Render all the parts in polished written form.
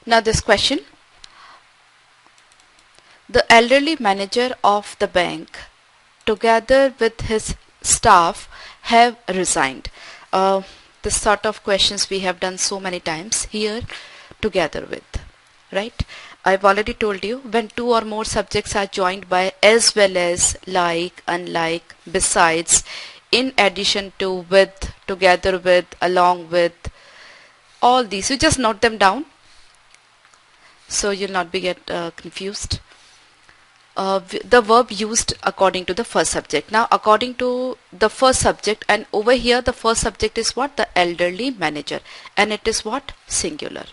Now this question, the elderly manager of the bank together with his staff have resigned. This sort of questions we have done so many times here, together with, right? I've already told you, when two or more subjects are joined by as well as, like, unlike, besides, in addition to, with, together with, along with, all these, you just note them down so you'll not be get confused. The verb used according to the first subject. Now according to the first subject, and over here the first subject is what? The elderly manager, and it is what? Singular,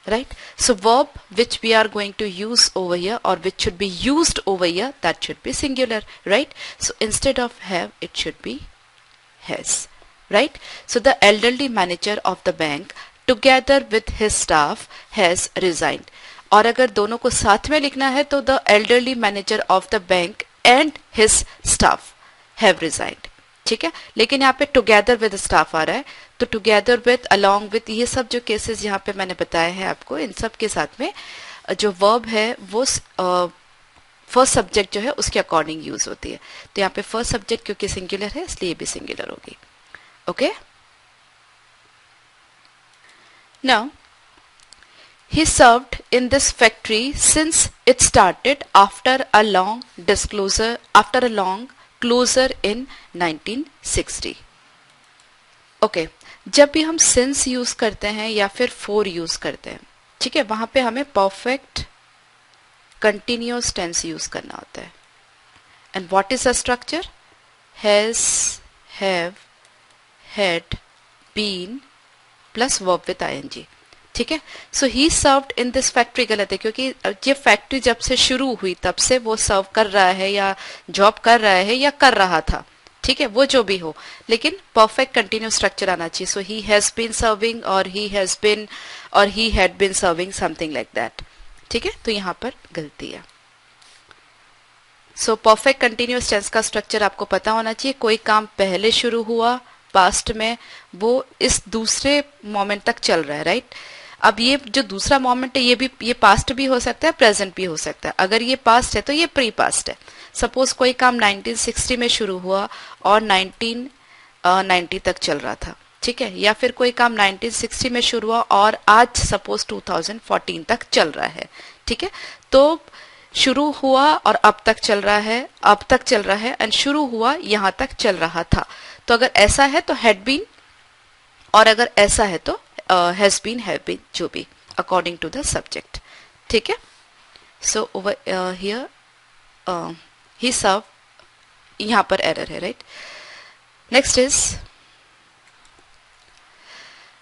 right? So verb which we are going to use over here, or which should be used over here, that should be singular, right? So instead of have, it should be has, right? So the elderly manager of the bank together with his staff has resigned. और अगर दोनों को साथ में लिखना है तो the elderly manager of the bank and his staff have resigned, ठीक है? लेकिन यहाँ पे टुगेदर विद स्टाफ आ रहा है, तो टुगेदर विद, अलोंग विद, ये सब जो केसेस यहाँ पे मैंने बताए हैं आपको, इन सब के साथ में जो वर्ब है वो फर्स्ट सब्जेक्ट जो है उसके अकॉर्डिंग यूज होती है. तो यहाँ पे फर्स्ट सब्जेक्ट क्योंकि सिंगुलर है इसलिए भी सिंगुलर होगी. Okay, now he served in this factory since it started after a long closure in 1960. Okay, जब भी हम since यूज करते हैं या फिर for यूज करते हैं, ठीक है, वहां पे हमें परफेक्ट कंटिन्यूअस टेंस यूज करना होता है. And what is the structure? Has, have, had, been plus verb with I N G, ठीक है? So he served in this factory गलत है, क्योंकि ये फैक्ट्री जब से शुरू हुई तब से वो सर्व कर रहा है या जॉब कर रहा है या कर रहा था, ठीक है, वो जो भी हो, लेकिन परफेक्ट कंटिन्यूअस स्ट्रक्चर आना चाहिए. So he has been serving, और ही हैज बीन, और he had been serving, something like that, ठीक है? तो यहाँ पर गलती है. सो परफेक्ट कंटिन्यूअस टेंस का स्ट्रक्चर आपको पता होना चाहिए. कोई काम पहले शुरू हुआ पास्ट में, वो इस दूसरे मोमेंट तक चल रहा है, राइट? अब ये जो दूसरा मोमेंट है ये पास्ट भी हो सकता है, प्रेजेंट भी हो सकता है. अगर ये पास्ट है तो ये प्री पास्ट है. सपोज कोई काम 1960 में शुरू हुआ और 1990 तक चल रहा था, ठीक है? या फिर कोई काम 1960 में शुरू हुआ और आज सपोज 2014 तक चल रहा है, ठीक है? तो शुरू हुआ और अब तक चल रहा है, अब तक चल रहा है, एंड शुरू हुआ यहां तक चल रहा था. तो अगर ऐसा है तो हैड बीन, और अगर ऐसा है तो हैज बीन, हैव बीन, जो भी अकॉर्डिंग टू द सब्जेक्ट, ठीक है? सो ओवर हियर ही सर्व, यहां पर एरर है, right? Next is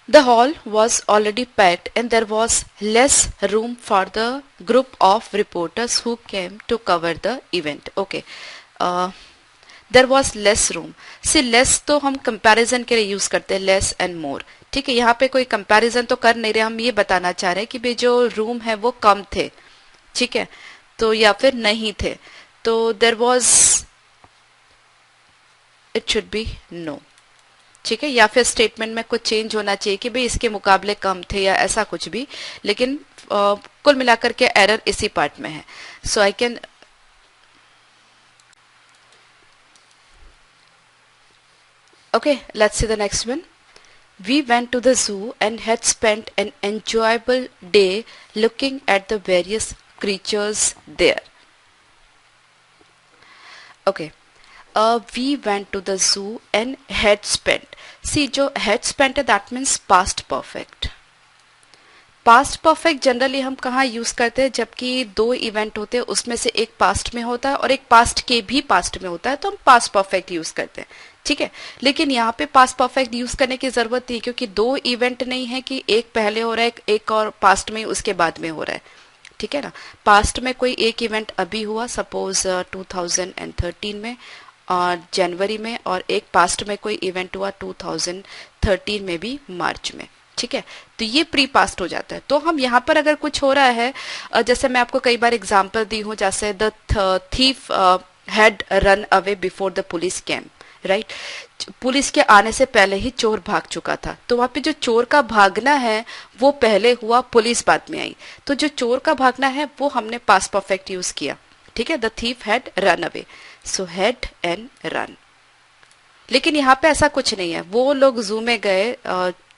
the hall was already packed and there was less room for the group of reporters who came to cover the event. Okay, there was less room. See less तो हम comparison के लिए use करते हैं, less and more, ठीक है? यहाँ पे कोई कंपैरिजन तो कर नहीं रहे, हम ये बताना चाह रहे हैं कि भाई जो रूम है वो कम थे, ठीक है? तो या फिर नहीं थे, तो there was, it should be no, ठीक है? या फिर स्टेटमेंट में कुछ चेंज होना चाहिए कि भाई इसके मुकाबले कम थे या ऐसा कुछ भी, लेकिन कुल मिलाकर के एरर इसी पार्ट में है. So I can, okay, let's see the next one. We went to the zoo and had spent an enjoyable day looking at the various creatures there. Okay, we went to the zoo and had spent. See, जो had spent है that means past perfect. Past perfect generally हम कहाँ use करते हैं? जबकि दो event होते हैं, उसमें से एक पास्ट में होता है और एक पास्ट के भी पास्ट में होता है, तो हम पास्ट परफेक्ट यूज करते हैं, ठीक है? लेकिन यहाँ पे पास्ट परफेक्ट यूज करने की जरूरत नहीं, क्योंकि दो इवेंट नहीं है कि एक पहले हो रहा है, एक और पास्ट में उसके बाद में हो रहा है, ठीक है ना? पास्ट में कोई एक इवेंट अभी हुआ, सपोज 2013 में और जनवरी में, और एक पास्ट में कोई इवेंट हुआ 2013 में भी मार्च में, ठीक है? तो ये प्री पास्ट हो जाता है. तो हम यहाँ पर अगर कुछ हो रहा है, जैसे मैं आपको कई बार एग्जांपल दी हूँ, जैसे the thief had run away before the police came, right. Police के आने से पहले ही चोर भाग चुका था, तो वहां पे जो चोर का भागना है वो पहले हुआ, पुलिस बाद में आई। तो जो चोर का भागना है वो हमने पास्ट परफेक्ट यूज किया, ठीक है। The thief had run away, so had and run. लेकिन यहाँ पे ऐसा कुछ नहीं है, वो लोग जू में गए,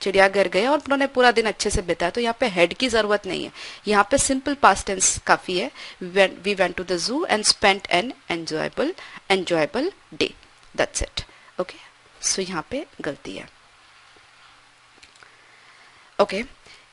चिड़ियाघर गए और उन्होंने पूरा दिन अच्छे से बिताया, तो यहाँ पे हेड की जरूरत नहीं है। यहाँ पे सिंपल पास्ट टेंस काफी है। We went to the zoo and spent an enjoyable day, that's it. Okay, so यहाँ पे गलती है। Okay,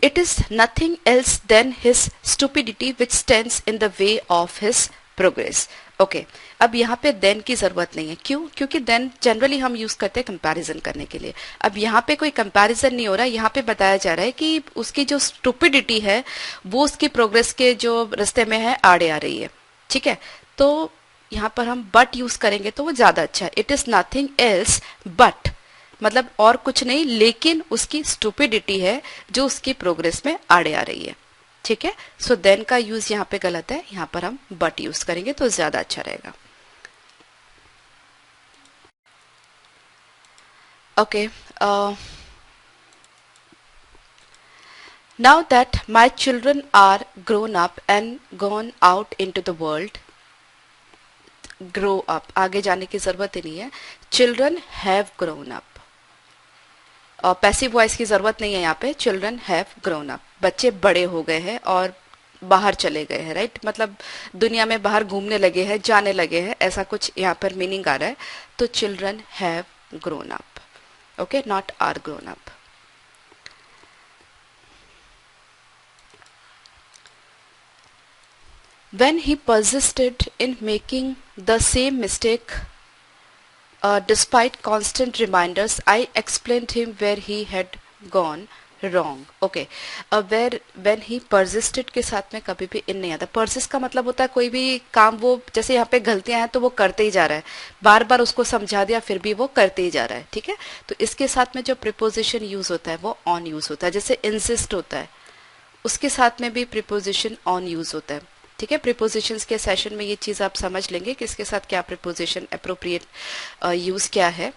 it is nothing else than his stupidity which stands in the way of his progress. Okay, अब यहाँ पे then की जरूरत नहीं है, क्यों? क्योंकि देन जनरली हम यूज करते हैं कंपैरिजन करने के लिए। अब यहाँ पे कोई कंपैरिजन नहीं हो रहा, यहाँ पे बताया जा रहा है कि उसकी जो स्टूपिडिटी है वो उसकी प्रोग्रेस के जो रास्ते में है आड़े आ रही है, ठीक है। तो यहाँ पर हम बट यूज करेंगे तो वो ज्यादा अच्छा है। It is nothing else but, मतलब और कुछ नहीं लेकिन उसकी स्टूपिडिटी है जो उसकी प्रोग्रेस में आड़े आ रही है, ठीक है। सो देन का यूज यहाँ पे गलत है, यहाँ पर हम बट यूज करेंगे तो ज्यादा अच्छा रहेगा। Okay, now that my children are grown up and gone out into the world, grow up आगे जाने की जरूरत ही नहीं है, children have grown up. Passive voice की जरूरत नहीं है यहाँ पे, चिल्ड्रन हैव ग्रोन अप, बच्चे बड़े हो गए हैं और बाहर चले गए हैं, राइट। मतलब दुनिया में बाहर घूमने लगे हैं, जाने लगे हैं, ऐसा कुछ यहाँ पर मीनिंग आ रहा है। तो children have grown up, okay, not are grown up. When he persisted in making the same mistake despite constant reminders, I explained him where he had gone wrong. Okay, when he persisted के साथ में कभी भी इन नहीं आता। persist का मतलब होता है कोई भी काम वो, जैसे यहाँ पे गलतियां हैं तो वो करते ही जा रहा है, बार बार उसको समझा दिया फिर भी वो करते ही जा रहा है, ठीक है। तो इसके साथ में जो प्रिपोजिशन यूज होता है वो ऑन यूज होता है। जैसे इंसिस्ट होता है, उसके साथ में भी प्रिपोजिशन ऑन यूज होता है, ठीक है। प्रिपोजिशंस के सेशन में ये चीज आप समझ लेंगे कि इसके साथ क्या प्रिपोजिशन अप्रोप्रिएट यूज क्या है।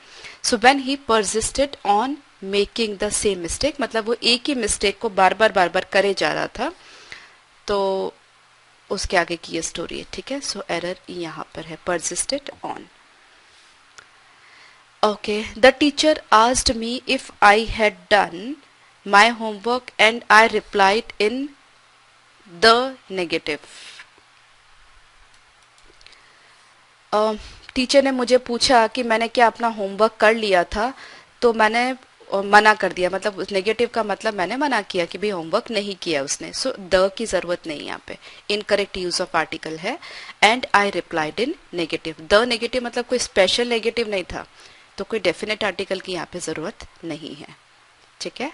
So when he persisted on making the same mistake, मतलब वो एक ही मिस्टेक को बार बार करे जा रहा था, तो उसके आगे की ये स्टोरी है, ठीक है। सो एरर यहाँ पर है, persisted on. Okay, the teacher asked me if I had done my homework and I replied in the negative. Teacher ने मुझे पूछा कि मैंने क्या अपना होमवर्क कर लिया था, तो मैंने मना कर दिया, मतलब उस नेगेटिव का मतलब मैंने मना किया कि भाई होमवर्क नहीं किया उसने। सो द की जरूरत नहीं यहाँ पे, इनकरेक्ट यूज ऑफ आर्टिकल है। And I replied in negative, the negative मतलब कोई स्पेशल नेगेटिव नहीं था, तो कोई डेफिनेट आर्टिकल की यहाँ पे जरूरत नहीं है, ठीक है।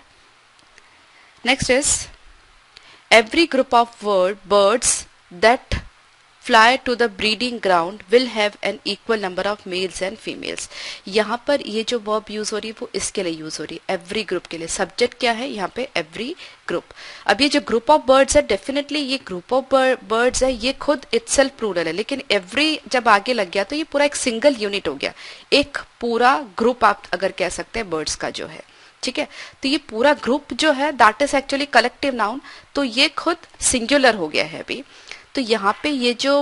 Next is every group of birds that fly to the breeding ground will have an equal number of males and females। यहाँ पर ये जो verb यूज हो रही है वो इसके लिए यूज हो रही है, every group के लिए। सब्जेक्ट क्या है यहाँ पे? every group। अब ये जो group of birds है, डेफिनेटली ये group of birds है, ये खुद itself plural है, लेकिन every जब आगे लग गया तो ये पूरा एक सिंगल यूनिट हो गया, एक पूरा ग्रुप आप अगर कह सकते हैं बर्ड्स का जो है, ठीक है। तो ये पूरा ग्रुप जो है that is actually collective noun, तो ये खुद सिंगुलर हो गया है अभी। तो यहाँ पे ये जो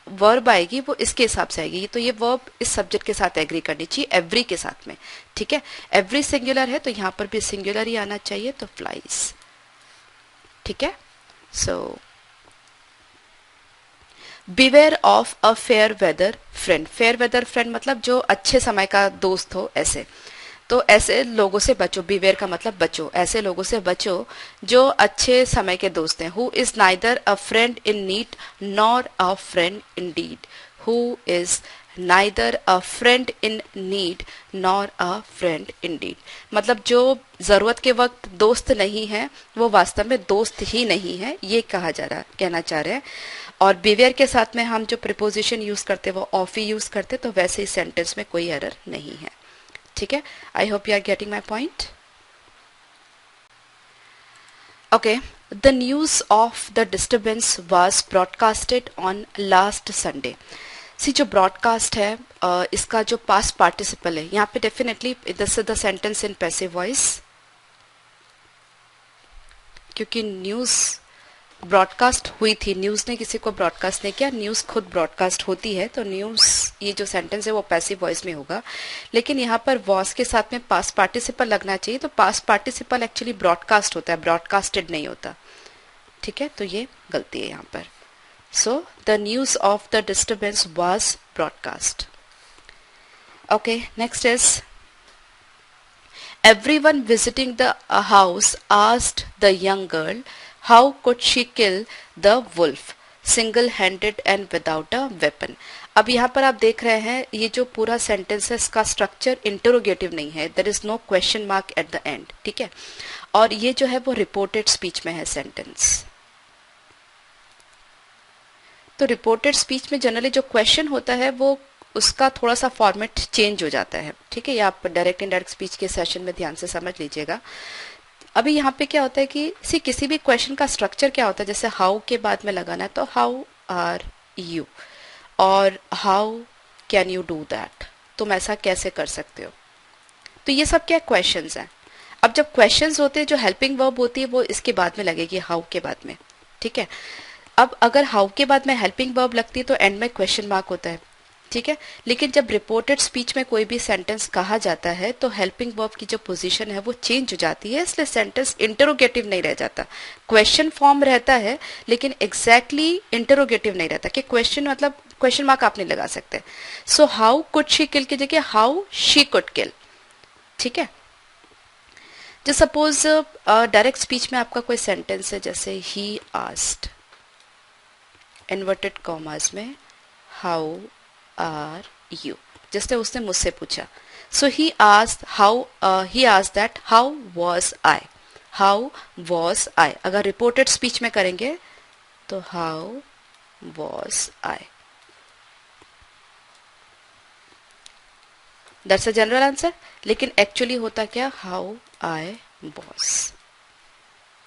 वर्ब आएगी वो इसके हिसाब से आएगी, तो ये वर्ब इस सब्जेक्ट के साथ एग्री करनी चाहिए, एवरी के साथ में, ठीक है। एवरी सिंगुलर है तो यहाँ पर भी सिंगुलर ही आना चाहिए, तो फ्लाइज, ठीक है। So beware of a fair weather friend, fair weather friend मतलब जो अच्छे समय का दोस्त हो, ऐसे, तो ऐसे लोगों से बचो, बिवेयर का मतलब बचो, ऐसे लोगों से बचो जो अच्छे समय के दोस्त हैं। Who is neither a friend in need nor a friend in deed, who is neither a friend in need nor a friend in deed, मतलब जो जरूरत के वक्त दोस्त नहीं है वो वास्तव में दोस्त ही नहीं है, ये कहा जा रहा, कहना चाह रहे हैं। और बिवेयर के साथ में हम जो प्रिपोजिशन यूज करते वो ऑफ ही यूज करते, तो वैसे इस सेंटेंस में कोई एरर नहीं है, ठीक है। I hope you are getting my point. Okay, the news of the disturbance was broadcasted on last Sunday. See जो ब्रॉडकास्ट है इसका जो पास्ट पार्टिसिपल है यहाँ पे definitely this is the sentence in passive voice, क्योंकि न्यूज ब्रॉडकास्ट हुई थी, न्यूज ने किसी को ब्रॉडकास्ट नहीं किया, न्यूज खुद ब्रॉडकास्ट होती है, तो न्यूज ये जो सेंटेंस है वो पैसिव वॉइस में होगा। लेकिन यहाँ पर वॉस के साथ में पास्ट पार्टिसिपल लगना चाहिए, तो पास्ट पार्टिसिपल एक्चुअली ब्रॉडकास्ट होता है, ब्रॉडकास्टेड नहीं होता। ठीक है, तो ये गलती है यहाँ पर। So the news of the disturbance was broadcast. Okay, next is everyone visiting the house asked the young girl how could she kill the wolf single handed and without a weapon। अब यहाँ पर आप देख रहे हैं ये जो पूरा सेंटेंस है इसका स्ट्रक्चर इंटरोगेटिव नहीं है, there is no question mark at the end. ठीक है, और ये जो है वो रिपोर्टेड स्पीच में है सेंटेंस। तो रिपोर्टेड स्पीच में जनरली जो क्वेश्चन होता है वो उसका थोड़ा सा फॉर्मेट चेंज हो जाता है। ठीक है, ये आप डायरेक्ट इनडायरेक्ट स्पीच के सेशन में ध्यान से समझ लीजिएगा। अभी यहाँ पे क्या होता है कि किसी भी क्वेश्चन का स्ट्रक्चर क्या होता है, जैसे हाउ के बाद में लगाना है तो हाउ आर यू, और how can you do that, तुम ऐसा कैसे कर सकते हो। तो ये सब क्या क्वेश्चंस हैं। अब जब क्वेश्चंस होते हैं जो हेल्पिंग वर्ब होती है वो इसके बाद में लगेगी, हाउ के बाद में। ठीक है, अब अगर हाउ के बाद में हेल्पिंग वर्ब लगती है तो एंड में क्वेश्चन मार्क होता है। ठीक है, लेकिन जब रिपोर्टेड स्पीच में कोई भी सेंटेंस कहा जाता है तो हेल्पिंग वर्ब की जो पोजीशन है वो चेंज हो जाती है, इसलिए सेंटेंस इंटरोगेटिव नहीं रह जाता, क्वेश्चन फॉर्म रहता है लेकिन एग्जैक्टली इंटरोगेटिव नहीं रहता कि क्वेश्चन मतलब क्वेश्चन मार्क आप नहीं लगा सकते। सो हाउ कुड शी किल की जगह हाउ शी कुड किल। ठीक है, जो सपोज डायरेक्ट स्पीच में आपका कोई सेंटेंस है, जैसे ही आस्क्ड इन्वर्टेड कॉमास में हाउ आर यू, जैसे उसने मुझसे पूछा। So he asked that how was I, how was I. अगर रिपोर्टेड स्पीच में करेंगे तो how was I, that's a general answer. लेकिन एक्चुअली होता क्या, हाउ आई वाज।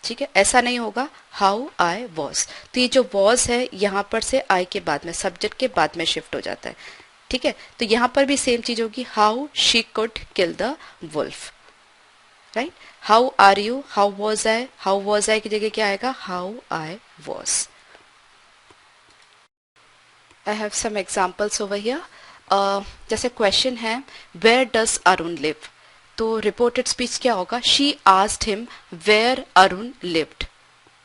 ठीक है, ऐसा नहीं होगा हाउ आई वॉज, तो ये जो वॉज है यहाँ पर से आई के बाद में सब्जेक्ट के बाद में शिफ्ट हो जाता है। ठीक है, तो यहाँ पर भी सेम चीज होगी, how she could kill the wolf. Right, how are you, how was I की जगह क्या आएगा, how I was. I have some examples over here. जैसे क्वेश्चन है वेयर डज अरुण लिव, तो रिपोर्टेड स्पीच क्या होगा, she asked him where Arun lived.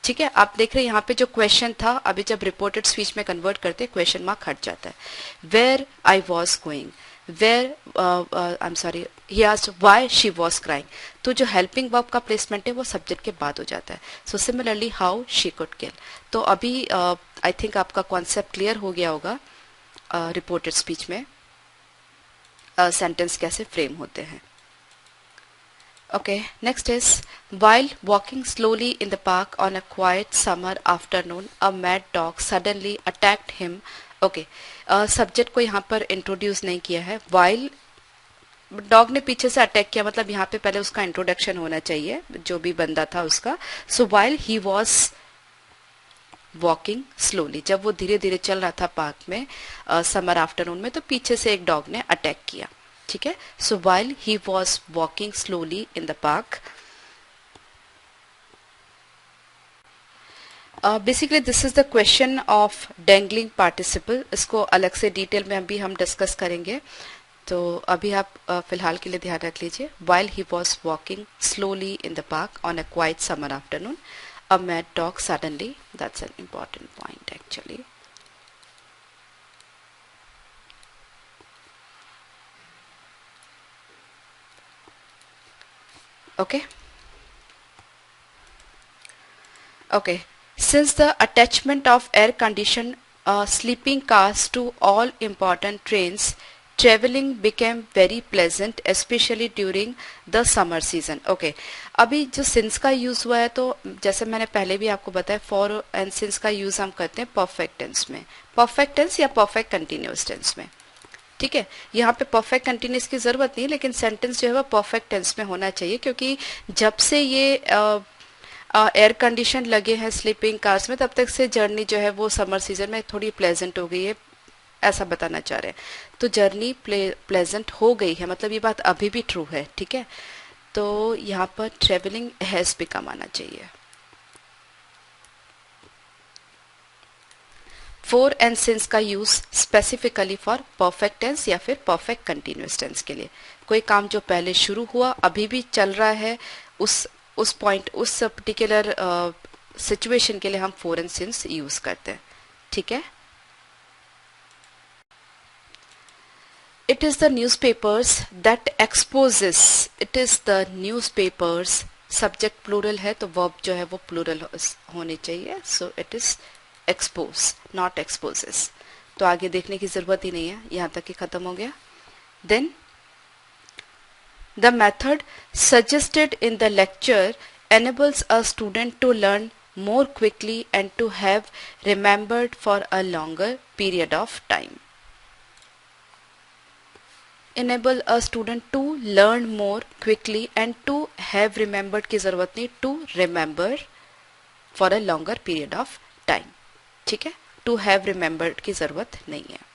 ठीक है, आप देख रहे हैं यहाँ पे जो क्वेश्चन था अभी जब रिपोर्टेड स्पीच में कन्वर्ट करते क्वेश्चन मार्क हट जाता है। Where I was going, where I am sorry he asked why she was crying, तो जो हेल्पिंग वर्ब का प्लेसमेंट है वो सब्जेक्ट के बाद हो जाता है। So similarly how she could किल। तो अभी आई थिंक आपका कॉन्सेप्ट क्लियर हो गया होगा रिपोर्टेड स्पीच में सेंटेंस कैसे फ्रेम होते हैं। Okay, next is while walking slowly in the park on a quiet summer afternoon, a mad dog suddenly attacked him. Okay, subject को यहाँ पर इंट्रोड्यूस नहीं किया है, while डॉग ने पीछे से अटैक किया, मतलब यहाँ पे पहले उसका इंट्रोडक्शन होना चाहिए जो भी बंदा था उसका। सो while he was walking slowly, जब वो धीरे धीरे चल रहा था पार्क में समर आफ्टरनून में, तो पीछे से एक डॉग ने अटैक किया। ठीक है, so while he was walking slowly in the park. Basically this is the question of dangling participle, इसको अलग से डिटेल में अभी हम डिस्कस करेंगे, तो अभी आप फिलहाल के लिए ध्यान रख लीजिए। While he was walking slowly in the park on a quite summer afternoon, a mad dog suddenly, that's an important point actually. Okay, since the attachment of air conditioned sleeping cars to all important trains, traveling became very pleasant especially during the summer season. Okay, अभी जो since का use हुआ है, तो जैसे मैंने पहले भी आपको बताया फॉर एंड सिंस का यूज हम करते हैं परफेक्ट टेंस में, परफेक्ट टेंस या परफेक्ट कंटिन्यूअस टेंस में। ठीक है, यहाँ पे परफेक्ट कंटिन्यूअस की जरूरत नहीं, लेकिन सेंटेंस जो है वो परफेक्ट टेंस में होना चाहिए, क्योंकि जब से ये एयर कंडीशन लगे हैं स्लीपिंग कार्स में, तब तक से जर्नी जो है वो समर सीजन में थोड़ी प्लेजेंट हो गई है ऐसा बताना चाह रहे हैं। तो जर्नी प्लेजेंट हो गई है, मतलब ये बात अभी भी ट्रू है, ठीक है। तो यहाँ पर ट्रेवलिंग हैज बिकम आना चाहिए। फोर एंड सिंस का use specifically for perfect tense या फिर परफेक्ट कंटिन्यूअस टेंस के लिए। कोई काम जो पहले शुरू हुआ अभी भी चल रहा है, उस पॉइंट उस पर्टिकुलर सिचुएशन के लिए हम फोर एंड सिंस यूज करते हैं, ठीक है। It is the newspapers that exposes, it is the newspapers, subject plural है तो वर्ब जो है वो प्लूरल होने चाहिए, so it is expose not exposes. तो आगे देखने की जरूरत ही नहीं है, यहां तक ही खत्म हो गया। Then the method suggested in the lecture enables a student to learn more quickly and to have remembered for a longer period of time. Enable a student to learn more quickly and to have remembered की जरूरत नहीं, to remember for a longer period of time, ठीक है। to have remembered की जरूरत नहीं है।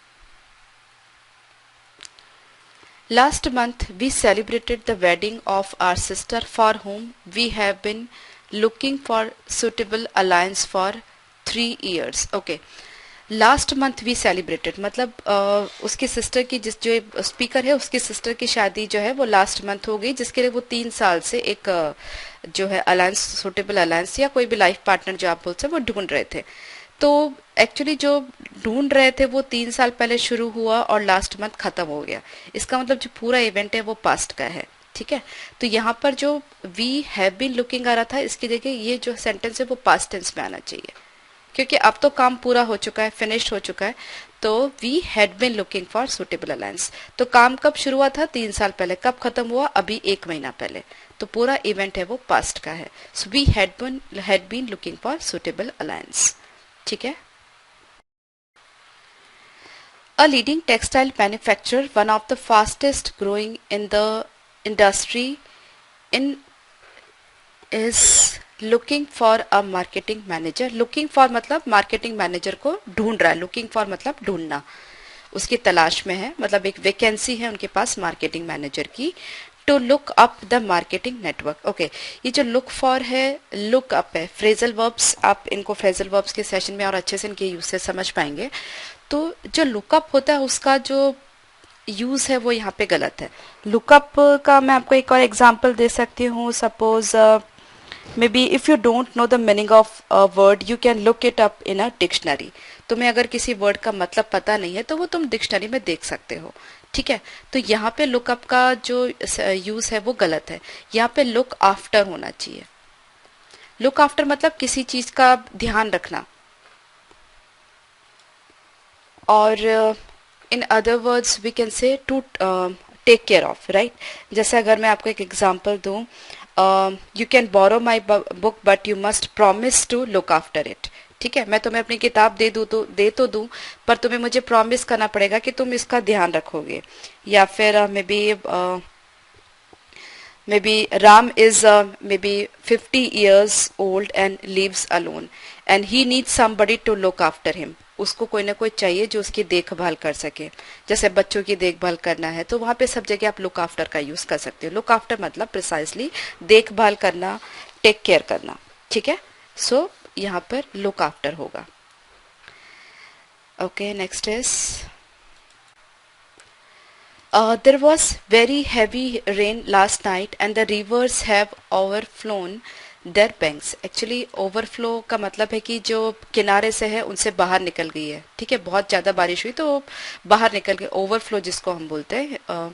Last month we celebrated the wedding of our sister for whom we have been looking for suitable alliance for 3 years. Okay. Last month we celebrated मतलब उसकी sister की जो स्पीकर है उसकी सिस्टर की शादी जो है वो लास्ट मंथ हो गई, जिसके लिए वो 3 साल से एक जो है अलायंस, सुटेबल अलायंस या कोई भी लाइफ पार्टनर जो आप बोलते हैं वो ढूंढ रहे थे। तो एक्चुअली जो ढूंढ रहे थे वो 3 साल पहले शुरू हुआ और लास्ट मंथ खत्म हो गया। इसका मतलब जो पूरा इवेंट है वो पास्ट का है, ठीक है। तो यहाँ पर जो वी हैव बीन लुकिंग आ रहा था, इसकी जगह ये जो सेंटेंस है वो पास्ट टेंस में आना चाहिए, क्योंकि अब तो काम पूरा हो चुका है, फिनिश्ड हो चुका है। तो we had been looking for suitable alliance, तो काम कब शुरू हुआ था? 3 साल पहले। कब खत्म हुआ? अभी 1 महीना पहले। तो पूरा इवेंट है वो पास्ट का है। So we had been looking for suitable alliance, ठीक है। A leading textile manufacturer, one of the fastest growing in the industry, in is looking for a marketing manager. Looking for मतलब marketing manager को ढूंढ रहा है, looking for मतलब ढूंढना, उसकी तलाश में है, मतलब एक वैकेंसी है उनके पास मार्केटिंग मैनेजर की। To look up the marketing network. Okay, ये जो लुक फॉर है, लुक अप है, फ्रेजल वर्ब्स, आप इनको फ्रेजल वर्ब्स के सेशन में और अच्छे से इनके यूज से समझ पाएंगे। तो जो लुकअप होता है उसका जो यूज है वो यहाँ पे गलत है। लुकअप का मैं आपको एक और एग्जांपल दे सकती हूँ। Suppose may be if you don't know the meaning of a word you can look it up in a dictionary. तुम्हें अगर किसी वर्ड का मतलब पता नहीं है तो वो तुम डिक्शनरी में देख सकते हो, ठीक है। तो यहाँ पे लुकअप का जो यूज है वो गलत है, यहाँ पे लुक आफ्टर होना चाहिए। लुक आफ्टर मतलब किसी चीज का ध्यान रखना, और in other words we can say to take care of, right. जैसे अगर मैं आपको एक एग्जांपल दूं, you can borrow my book but you must promise to look after it, ठीक है। मैं तुम्हें अपनी किताब दे तो दूं, पर तुम्हें मुझे प्रॉमिस करना पड़ेगा कि तुम इसका ध्यान रखोगे। या फिर maybe Ram is maybe 50 years old and lives alone and he needs somebody to look after him. उसको कोई ना कोई चाहिए जो उसकी देखभाल कर सके। जैसे बच्चों की देखभाल करना है तो वहां पे सब जगह आप लुक आफ्टर का यूज कर सकते हो। लुक आफ्टर मतलब प्रिसाइसली देखभाल करना, टेक केयर करना, ठीक है। सो यहाँ पर लुक आफ्टर होगा। Okay, next is there was very heavy rain last night and the rivers have overflown their banks. Actually overflow का मतलब है कि जो किनारे से है उनसे बाहर निकल गई है, ठीक है। बहुत ज्यादा बारिश हुई तो बाहर निकल गई, ओवरफ्लो जिसको हम बोलते हैं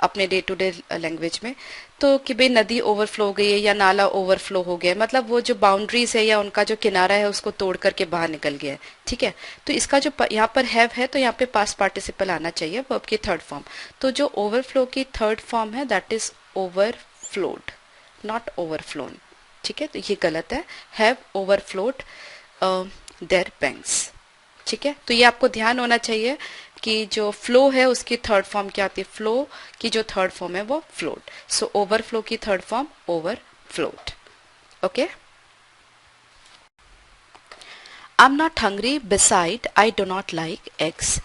अपने डे टू डे लैंग्वेज में। तो कि भाई नदी ओवरफ्लो हो गई है या नाला ओवरफ्लो हो गया, मतलब वो जो बाउंड्रीज है या उनका जो किनारा है उसको तोड़ करके बाहर निकल गया है, ठीक है। तो इसका जो यहाँ पर हैव है तो यहाँ पे पास्ट पार्टिसिपल आना चाहिए वर्ब की थर्ड फॉर्म। तो जो ओवरफ्लो की थर्ड फॉर्म है दैट इज ओवरफ्लोड, नॉट ओवरफ्लोन, ठीक है। तो ये गलत है, हैव ओवरफ्लोड देयर बैंक्स, ठीक है। तो ये आपको ध्यान होना चाहिए कि जो फ्लो है उसकी थर्ड फॉर्म क्या आती है, फ्लो की जो थर्ड फॉर्म है वो फ्लोट। सो ओवरफ्लो की third form overflowed, okay. I am not hungry, beside I do not like eggs.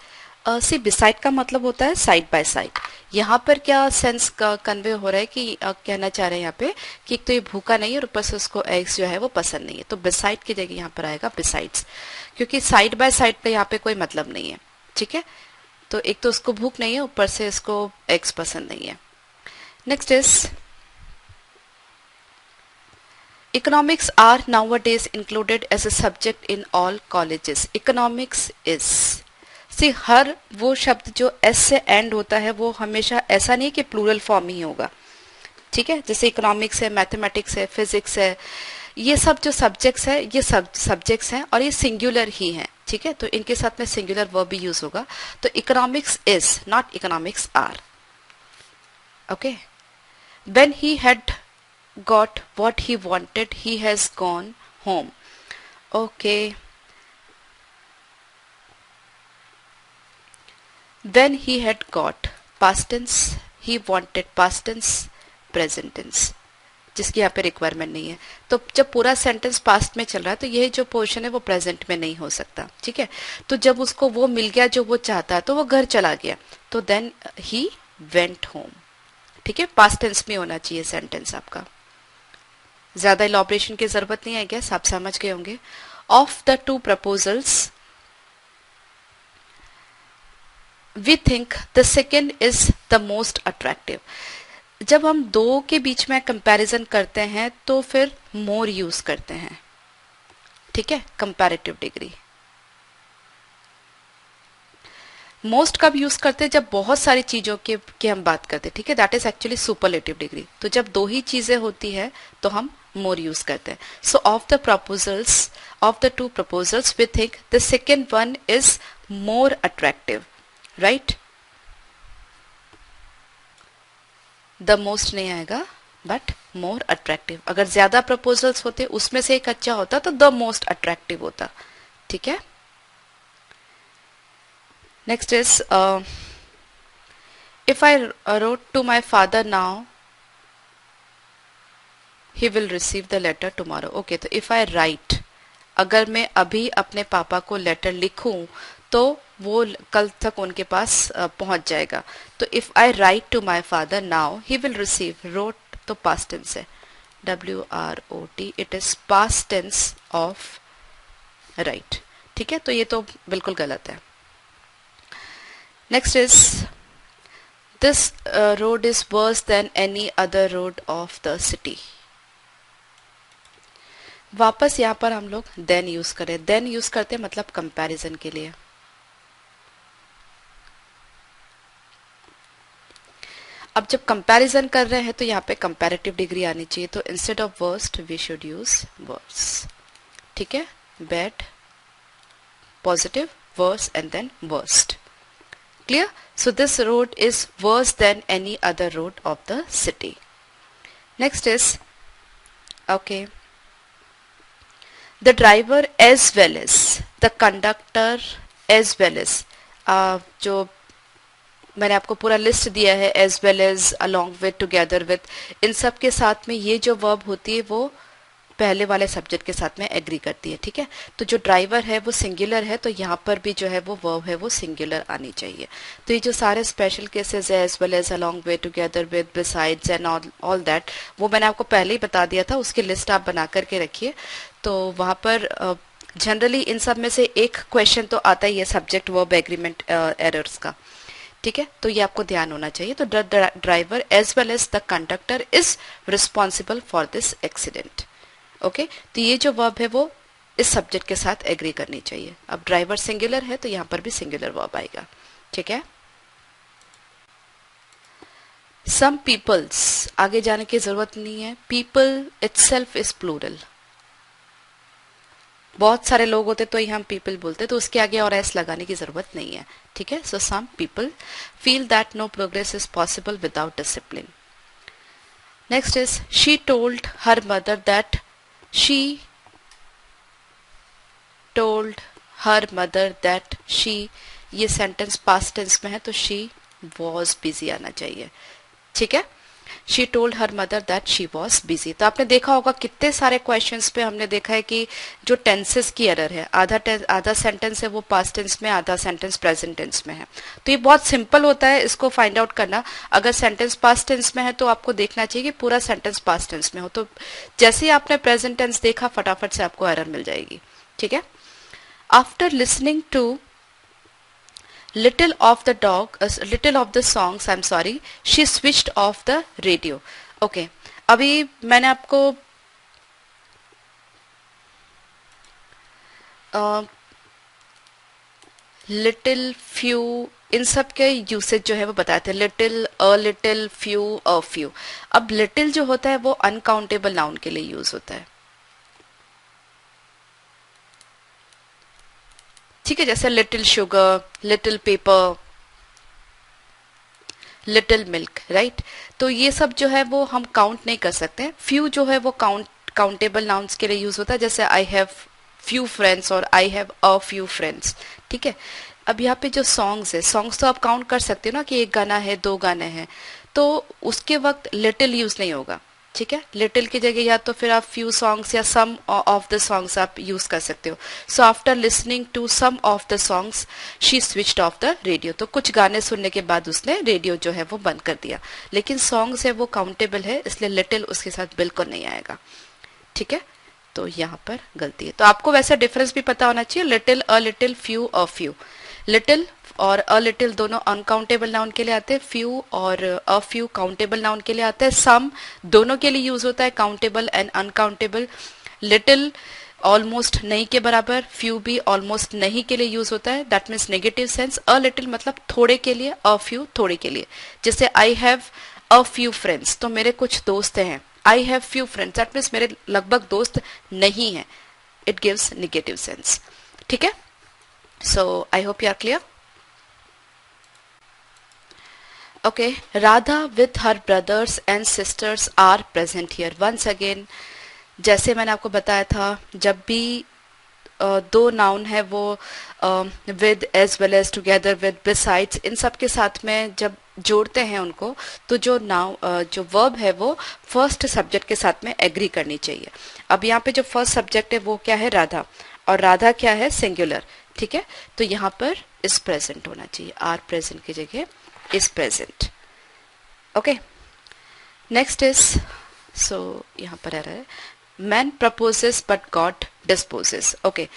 See beside का मतलब होता है साइड बाय साइड। यहाँ पर क्या सेंस कन्वे हो रहा है कि कहना चाह रहे हैं यहाँ पे कि एक तो ये भूखा नहीं है और ऊपर से उसको एग्स जो है वो पसंद नहीं है, तो बिसाइड की जगह यहाँ पर आएगा बिसाइड्स, क्योंकि साइड बाय साइड का यहाँ पे कोई मतलब नहीं है। ठीक है, तो एक तो उसको भूख नहीं है, ऊपर से इसको एग्स पसंद नहीं है। Next is economics are nowadays included as a subject in all colleges. Economics is, सी हर वो शब्द जो एस से एंड होता है वो हमेशा ऐसा नहीं कि प्लूरल फॉर्म ही होगा। ठीक है, जैसे इकोनॉमिक्स है, मैथमेटिक्स है, फिजिक्स है, ये सब जो सब्जेक्ट्स है ये सब सब्जेक्ट्स हैं और ये सिंगुलर ही हैं। ठीक है, तो इनके साथ में सिंगुलर वर्ब भी यूज होगा। तो economics is not economics are. Okay, when he had got what he wanted, he has gone home. Okay. When he had got, past tense, he wanted, past tense, present tense, जिसकी यहाँ पे requirement नहीं है। तो जब पूरा sentence past में चल रहा है तो ये जो पोर्शन है वो प्रेजेंट में नहीं हो सकता। ठीक है, तो जब उसको वो मिल गया जो वो चाहता है तो वो घर चला गया, तो देन ही वेंट होम। ठीक है, पास्ट टेंस में होना चाहिए सेंटेंस आपका, ज्यादा इलॉबरेशन की जरूरत नहीं है, गैस आप समझ गए होंगे। Of the two proposals we think the second is the most attractive. जब हम दो के बीच में कंपैरिजन करते हैं तो फिर मोर यूज करते हैं। ठीक है, कंपैरेटिव डिग्री। मोस्ट कब यूज करते हैं? जब बहुत सारी चीजों की हम बात करते हैं। ठीक है, that is actually superlative degree. तो जब दो ही चीजें होती है तो हम मोर यूज करते हैं। So of the proposals, of the two proposals we think the second one is more attractive, right. The most नहीं आएगा, बट मोर अट्रैक्टिव। अगर ज्यादा प्रपोजल्स होते उसमें से एक अच्छा होता तो द मोस्ट अट्रैक्टिव होता। ठीक है, next is if I wrote to my father now, he will receive the letter tomorrow. Okay, तो if I write, अगर मैं अभी अपने पापा को लेटर लिखूं तो वो कल तक उनके पास पहुंच जाएगा। तो if I write to my father now, he will receive, wrote तो past tense है, WROT, it is past tense of write। ठीक है, तो ये तो बिल्कुल गलत है। Next is this road is worse than any other road of the city। वापस यहाँ पर हम लोग then यूज करें, then यूज करते हैं मतलब कंपैरिजन के लिए। अब जब कंपैरिजन कर रहे हैं तो यहाँ पे कंपैरेटिव डिग्री आनी चाहिए, तो instead of worst we should use worse. ठीक है, bad, positive, worse and then worst. Clear? So this road is worse than any other road of the city. Next is, okay, the driver as well as, the conductor as well as, जो मैंने आपको पूरा list दिया है, as well as, along with, together with, इन सब के साथ में ये जो वर्ब होती है वो पहले वाले सब्जेक्ट के साथ में एग्री करती है। ठीक है, तो जो ड्राइवर है वो सिंगुलर है, तो यहाँ पर भी जो है वो वर्ब है वो सिंगुलर आनी चाहिए। तो ये जो सारे स्पेशल केसेस है, as well as, along with, together with, besides and all that, वो मैंने आपको पहले ही बता दिया था, उसकी लिस्ट आप बना करके रखिए। तो वहां पर जनरली इन सब में से एक क्वेश्चन तो आता ही है सब्जेक्ट वर्ब एग्रीमेंट एरर्स का। ठीक है, तो ये आपको ध्यान होना चाहिए। तो the driver as well as the conductor is responsible for this accident. Okay, तो ये जो वर्ब है वो इस सब्जेक्ट के साथ एग्री करनी चाहिए। अब ड्राइवर सिंगुलर है तो यहाँ पर भी सिंगुलर वर्ब आएगा। ठीक है, सम पीपल्स, आगे जाने की जरूरत नहीं है, पीपल इटसेल्फ इज प्लूरल। बहुत सारे लोग होते तो यहाँ पीपल बोलते, तो उसके आगे और एस लगाने की जरूरत नहीं है। ठीक है, so some people feel that no progress is possible without discipline. Next is she told her mother that, she told her mother that she, ये सेंटेंस पास्ट टेंस में है तो she was busy आना चाहिए। ठीक है, she told her mother that she was busy. तो आपने देखा होगा कितने सारे क्वेश्चंस पे हमने देखा है कि जो टेंसेस की एरर है, आधा सेंटेंस है वो पास्ट टेंस में, आधा सेंटेंस प्रेजेंट टेंस में है। तो ये बहुत सिंपल होता है इसको फाइंड आउट करना। अगर सेंटेंस पास्ट टेंस में है तो आपको देखना चाहिए कि पूरा सेंटेंस पास्ट टेंस में हो। तो जैसे ही आपने प्रेजेंट टेंस देखा फटाफट से आपको एरर मिल जाएगी। ठीक है। After listening to little of the songs, I'm sorry, she switched off the radio. Okay, अभी मैंने आपको लिटिल फ्यू इन सब के यूसेज जो है वो बताए थे, little, a little, few, a few. अब लिटिल जो होता है वो अनकाउंटेबल नाउन के लिए यूज होता है। ठीक है, जैसे little sugar, little paper, little milk, right. तो ये सब जो है वो हम काउंट नहीं कर सकते। फ्यू जो है वो काउंटेबल नाउन्स के लिए यूज होता है, जैसे आई हैव फ्यू फ्रेंड्स और I have a few friends. ठीक है। अब यहाँ पे जो सॉन्ग्स है, सॉन्ग्स तो आप काउंट कर सकते हो ना कि एक गाना है, दो गाने हैं, तो उसके वक्त लिटिल यूज नहीं होगा। ठीक है, लिटिल की जगह या तो फिर आप फ्यू सॉन्ग्स या सम ऑफ द सॉन्ग्स आप यूज कर सकते हो। So after listening to some of the songs she switched off the radio. तो कुछ गाने सुनने के बाद उसने रेडियो जो है वो बंद कर दिया। लेकिन सॉन्ग्स है वो काउंटेबल है, इसलिए लिटिल उसके साथ बिल्कुल नहीं आएगा। ठीक है, तो यहाँ पर गलती है। तो आपको वैसे डिफरेंस भी पता होना चाहिए, little, a little, few, a few. Little और अ लिटिल दोनों अनकाउंटेबल नाउन के लिए आते हैं, फ्यू और अ फ्यू काउंटेबल नाउन के लिए आते हैं, सम दोनों के लिए यूज होता है, countable and uncountable. Little almost नहीं के बराबर, फ्यू भी ऑलमोस्ट नहीं के लिए यूज होता है, that means negative sense. A little मतलब थोड़े के लिए, अ फ्यू थोड़े के लिए। जैसे I have a few friends, तो मेरे कुछ दोस्त हैं। I have few friends, that means मेरे लगभग दोस्त नहीं है, इट गिव्स नेगेटिव सेंस। ठीक है, so I hope you are clear. Okay, Radha with her brothers and sisters are present here. Once again, जैसे मैंने आपको बताया था, जब भी दो नाउन है वो with as well as together with besides इन सब के साथ में जब जोड़ते हैं उनको, तो जो जो वर्ब है वो फर्स्ट सब्जेक्ट के साथ में एग्री करनी चाहिए। अब यहाँ पे जो फर्स्ट सब्जेक्ट है वो क्या है, राधा, और राधा क्या है, सिंगुलर। ठीक है, तो यहाँ पर इज प्रेजेंट होना चाहिए, आर प्रेजेंट की जगह is present. Okay, next is, so यहाँ पर आ रहा है man proposes but God disposes. Okay,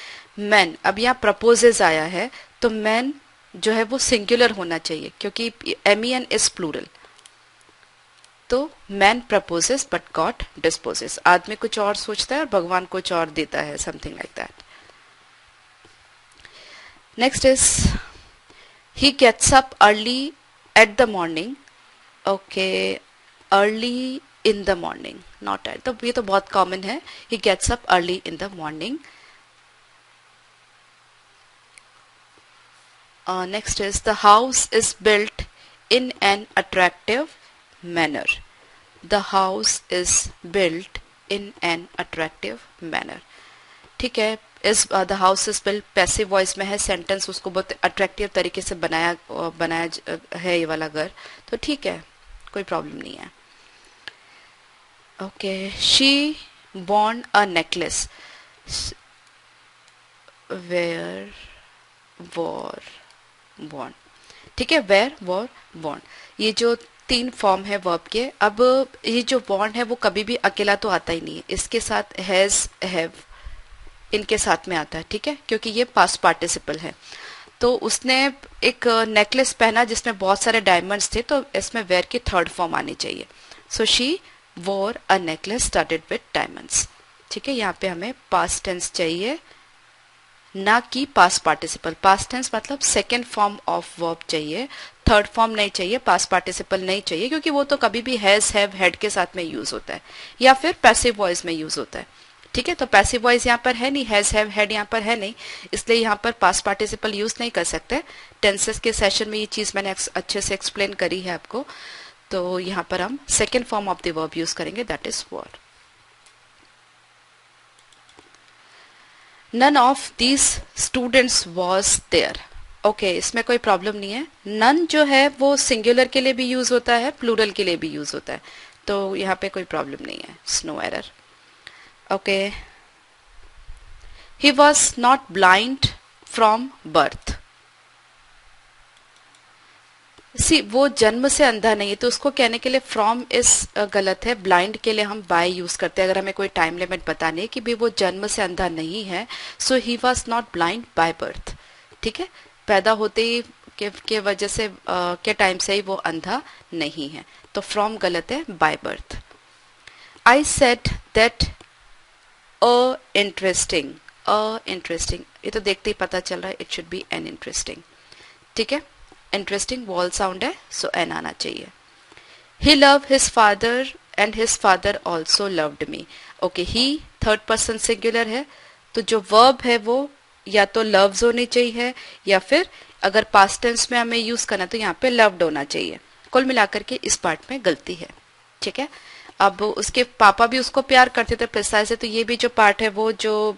man, अब यहाँ proposes आया है तो man जो है वो सिंगुलर होना चाहिए क्योंकि men is plural। तो man proposes but God disposes। आदमी कुछ और सोचता है और भगवान कुछ और देता है, something like that. Next is he gets up early at the morning. Okay, early in the morning, not at। तो ये तो बहुत कॉमन है, he gets up early in the morning. Next is the house is built in an attractive manner. The house is built in an attractive manner. ठीक है, इस the house is built passive voice में है, sentence उसको बहुत attractive तरीके से बनाया है ये वाला घर, तो ठीक है, कोई प्रॉब्लम नहीं है। Okay, she borne a necklace, wear wore borne. ठीक है, वेयर वॉर बॉर्न, ये जो तीन फॉर्म है वर्ब के। अब ये जो बॉर्न है वो कभी भी अकेला तो आता ही नहीं है, इसके साथ हैज, हैव इनके साथ में आता है। ठीक है, क्योंकि ये पास्ट पार्टिसिपल है। तो उसने एक नेकलेस पहना जिसमें बहुत सारे डायमंड्स थे, तो इसमें वेयर की थर्ड फॉर्म आनी चाहिए। So she wore a necklace studded with diamonds. ठीक है, यहाँ पे हमें पास्ट टेंस चाहिए, ना कि पास्ट पार्टिसिपल। पास्ट टेंस मतलब सेकेंड फॉर्म ऑफ वर्ब चाहिए, थर्ड फॉर्म नहीं चाहिए, पास्ट पार्टिसिपल नहीं चाहिए, क्योंकि वो तो कभी भी हैज, हैव, हैड के साथ में यूज होता है या फिर पैसिव वॉइस में यूज होता है। ठीक है, तो पैसिव वॉइस यहाँ पर है नहीं, हैज, हैव, हैड यहाँ पर है नहीं, इसलिए यहाँ पर पास्ट पार्टिसिपल यूज नहीं कर सकते। टेंसेस के सेशन में ये चीज मैंने अच्छे से एक्सप्लेन करी है आपको। तो यहाँ पर हम second form of the verb use करेंगे, that is were. None of these students was there. Okay इसमें कोई प्रॉब्लम नहीं है। नन जो है वो सिंगुलर के लिए भी यूज होता है, प्लूरल के लिए भी यूज होता है, तो यहाँ पे कोई प्रॉब्लम नहीं है, no error. Okay, he was not blind from birth. See वो जन्म से अंधा नहीं है, तो उसको कहने के लिए फ्रॉम इस गलत है, ब्लाइंड के लिए हम बाय यूज करते हैं अगर हमें कोई टाइम लिमिट बतानी है कि भाई वो जन्म से अंधा नहीं है। So he was not blind by birth, ठीक है, पैदा होते ही के वजह से के टाइम से ही वो अंधा नहीं है, तो फ्रॉम गलत है, by birth. I said that a interesting, ये तो देखते ही पता चल रहा है, it should B an interesting, ठीक है, इंटरेस्टिंग वॉल साउंड है, सो एन आना चाहिए। He love his father and his father also loved me. Okay, he third person singular है, तो जो वर्ब है वो या तो लव्स होनी चाहिए या फिर अगर पास्ट टेंस में हमें यूज करना तो यहाँ पे लव्ड होना चाहिए। कुल मिलाकर के इस पार्ट में गलती है, ठीक है। अब उसके पापा भी उसको प्यार करते थे प्रिसाइज है, तो ये भी जो पार्ट है वो जो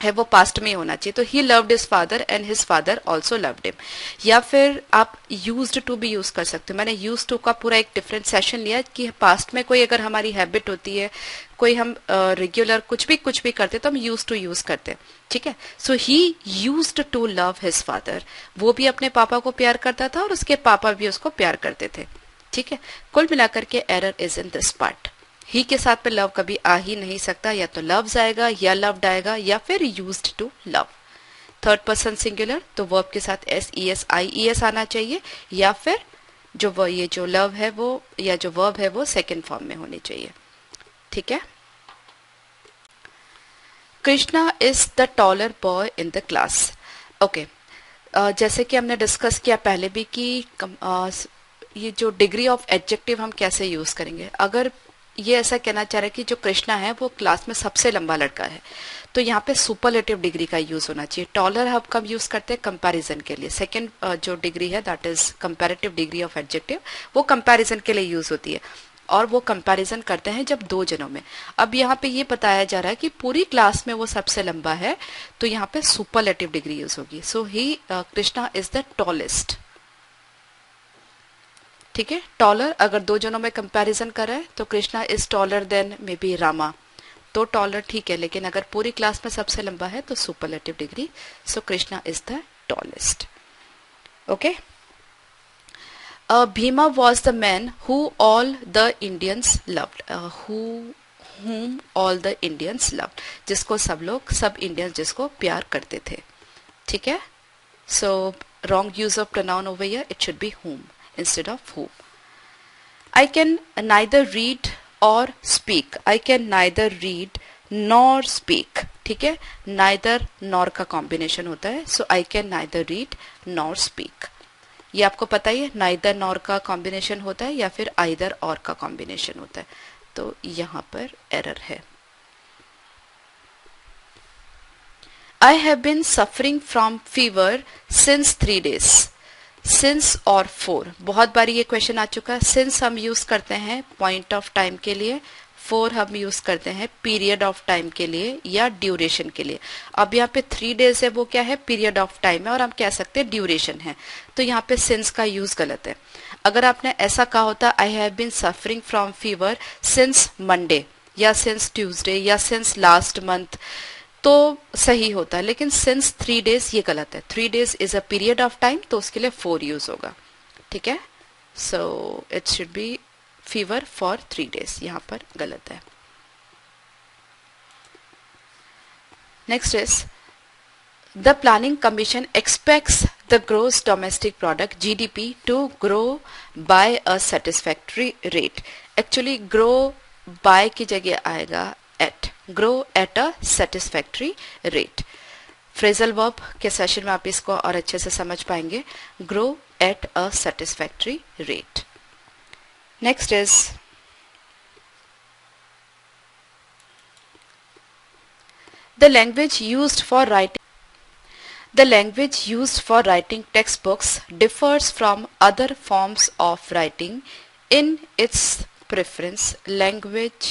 है वो पास्ट में होना चाहिए, तो he loved his father and his father also loved him. या फिर आप यूज्ड टू भी यूज कर सकते हो। मैंने यूज टू का पूरा एक डिफरेंट सेशन लिया कि पास्ट में कोई अगर हमारी हैबिट होती है, कोई हम रेगुलर कुछ भी करते तो हम यूज टू यूज करते, ठीक है। So he used to love his father, वो भी अपने पापा को प्यार करता था और उसके पापा भी उसको प्यार करते थे, ठीक है। कुल मिलाकर के error is in this part. He के साथ में लव कभी आ ही नहीं सकता, या तो लव्स आएगा या लव्ड आएगा या फिर used to love. Third person singular तो वर्ब के साथ S E S I E S आना चाहिए, या फिर जो ये जो लव है वो या जो वर्ब है वो सेकेंड फॉर्म में होनी चाहिए, ठीक है। Krishna is the taller boy in the class. Okay, जैसे कि हमने डिस्कस किया पहले भी कि ये जो डिग्री ऑफ एडजेक्टिव हम कैसे यूज करेंगे। अगर ये ऐसा कहना चाह रहे हैं कि जो कृष्णा है वो क्लास में सबसे लंबा लड़का है, तो यहाँ पे सुपरलेटिव डिग्री का यूज होना चाहिए। टॉलर हम कब यूज करते हैं? कंपैरिजन के लिए। सेकंड जो डिग्री है that is comparative degree of adjective, वो कंपैरिजन के लिए यूज होती है, और वो कंपैरिजन करते हैं जब दो जनों में। अब यहाँ पे ये बताया जा रहा है कि पूरी क्लास में वो सबसे लंबा है, तो यहाँ पे सुपरलेटिव डिग्री यूज होगी। सो ही कृष्णा इज द टॉलेस्ट, ठीक है। टॉलर अगर दो जनों में कंपैरिजन कर रहा है तो Krishna is taller than may be Rama, तो टॉलर ठीक है, लेकिन अगर पूरी क्लास में सबसे लंबा है तो superlative degree. So Krishna is the tallest, okay. Bhima was the man who all the Indians loved, whom all the Indians loved, जिसको सब इंडियंस जिसको प्यार करते थे, ठीक है। So wrong use of pronoun over here, it should be whom instead of who. I can neither read or speak. I can neither read nor speak, ठीक है। neither nor का कॉम्बिनेशन होता है, so I can neither read nor speak. ये आपको पता ही है, neither nor का कॉम्बिनेशन होता है या फिर either or का कॉम्बिनेशन होता है, तो यहाँ पर एरर है। I have been suffering from fever since 3 days. Since और फोर, बहुत बारी ये क्वेश्चन आ चुका है। सिंस हम यूज करते हैं पॉइंट ऑफ टाइम के लिए, फोर हम यूज करते हैं पीरियड ऑफ टाइम के लिए या ड्यूरेशन के लिए। अब यहाँ पे 3 डेज है, वो क्या है? पीरियड ऑफ टाइम है, और हम कह सकते हैं ड्यूरेशन है, तो यहाँ पे सिंस का यूज गलत है। अगर आपने ऐसा कहा होता I have been suffering from fever since Monday या सिंस ट्यूसडे या सिंस लास्ट मंथ, तो सही होता है, लेकिन सिंस 3 डेज ये गलत है। 3 days is a period of time, तो उसके लिए 4 यूज होगा, ठीक है। So it should be fever for 3 days, यहाँ पर गलत है। Next is the planning commission expects the gross domestic product GDP to grow by a satisfactory rate. Actually grow by की जगह आएगा at, grow at a satisfactory rate. Phrasal verb के session में आप इसको और अच्छे से समझ पाएंगे। Grow at a satisfactory rate. Next is the language used for writing The language used for writing textbooks differs from other forms of writing in its preference. Language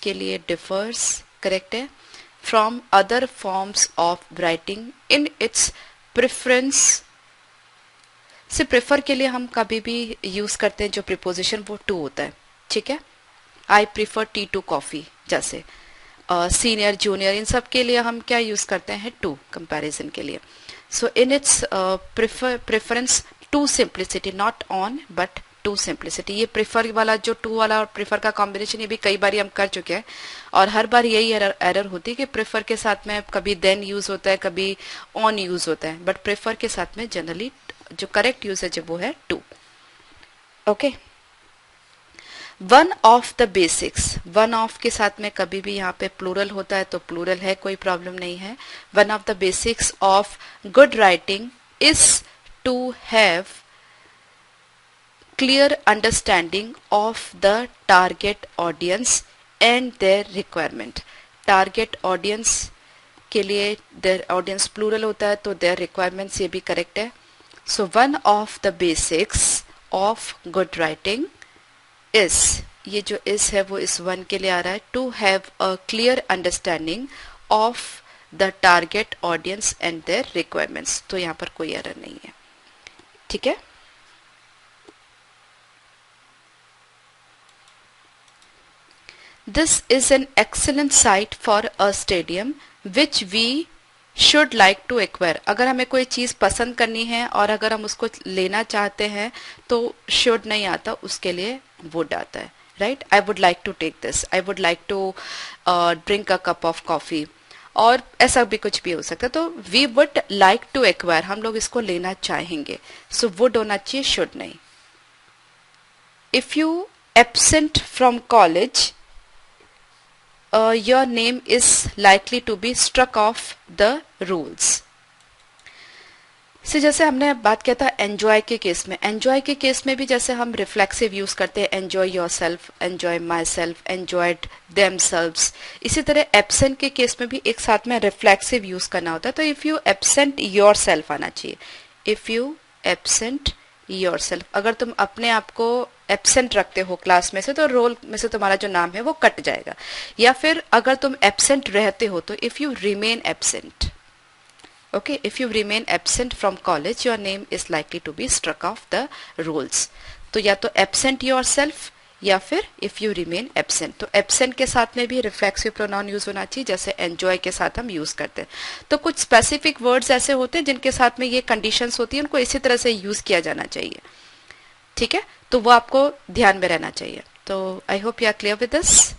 के लिए differs करेक्ट है, from other forms of writing in its preference से prefer के लिए हम कभी भी use करते हैं जो प्रीपोजिशन वो टू होता है, ठीक है। I prefer tea to coffee, जैसे सीनियर जूनियर इन सब के लिए हम क्या यूज करते हैं, टू, कंपैरिजन के लिए। So in its preference to simplicity, not on but to simplicity. ये प्रेफर वाला जो टू वाला और प्रेफर का कॉम्बिनेशन ये भी कई बार हम कर चुके हैं, और हर बार यही एरर होती है कि प्रेफर के साथ में कभी देन यूज होता है, कभी ऑन यूज होता है, बट प्रेफर के साथ में जनरली जो करेक्ट यूसेज है वो है to. Okay, one of the basics, one of के साथ में कभी भी यहाँ पे प्लूरल होता है तो प्लूरल है, कोई प्रॉब्लम नहीं है। One of the basics of good writing is to have clear understanding of the target audience and their requirement। target audience के लिए their audience plural होता है तो their requirements ये भी correct है। so one of the basics of good writing is, ये जो is है वो इस one के लिए आ रहा है, to have a clear understanding of the target audience and their requirements। तो यहाँ पर कोई error नहीं है, ठीक है। This is an excellent site for a stadium which we should like to acquire। अगर हमें कोई चीज़ पसंद करनी है और अगर हम उसको लेना चाहते हैं तो should नहीं आता, उसके लिए would आता है, right। I would like to take this, I would like to drink a cup of coffee, और ऐसा भी कुछ भी हो सकता है। तो we would like to acquire, हम लोग इसको लेना चाहेंगे, so would होना चाहिए, should नहीं। If you absent from college, your name is likely to be struck off the rules। जैसे हमने बात किया था एंजॉय के केस में, एंजॉय के केस में भी जैसे हम रिफ्लेक्सिव यूज करते हैं, enjoy your self, enjoy my self, enjoyed them selves. इसी तरह एब्सेंट के केस में भी एक साथ में रिफ्लेक्सिव यूज करना होता है। तो if you absent your self आना चाहिए, if you absent your self. अगर तुम अपने आप को एब्सेंट रखते हो क्लास में से तो रोल में से तुम्हारा जो नाम है वो कट जाएगा। या फिर अगर तुम एब्सेंट रहते हो तो if you remain absent, okay, if you remain absent from college your name is likely to be struck off the rules. तो या तो एब्सेंट योर सेल्फ या फिर इफ यू रिमेन एब्सेंट। तो एब्सेंट के साथ में भी रिफ्लेक्सिव प्रोनाउन यूज होना चाहिए, जैसे एंजॉय के साथ हम यूज करते हैं। तो कुछ स्पेसिफिक वर्ड्स ऐसे होते हैं जिनके साथ में ये कंडीशंस होती है, उनको इसी तरह से यूज किया जाना चाहिए, ठीक है। तो वो आपको ध्यान में रहना चाहिए। तो I hope you are clear with this.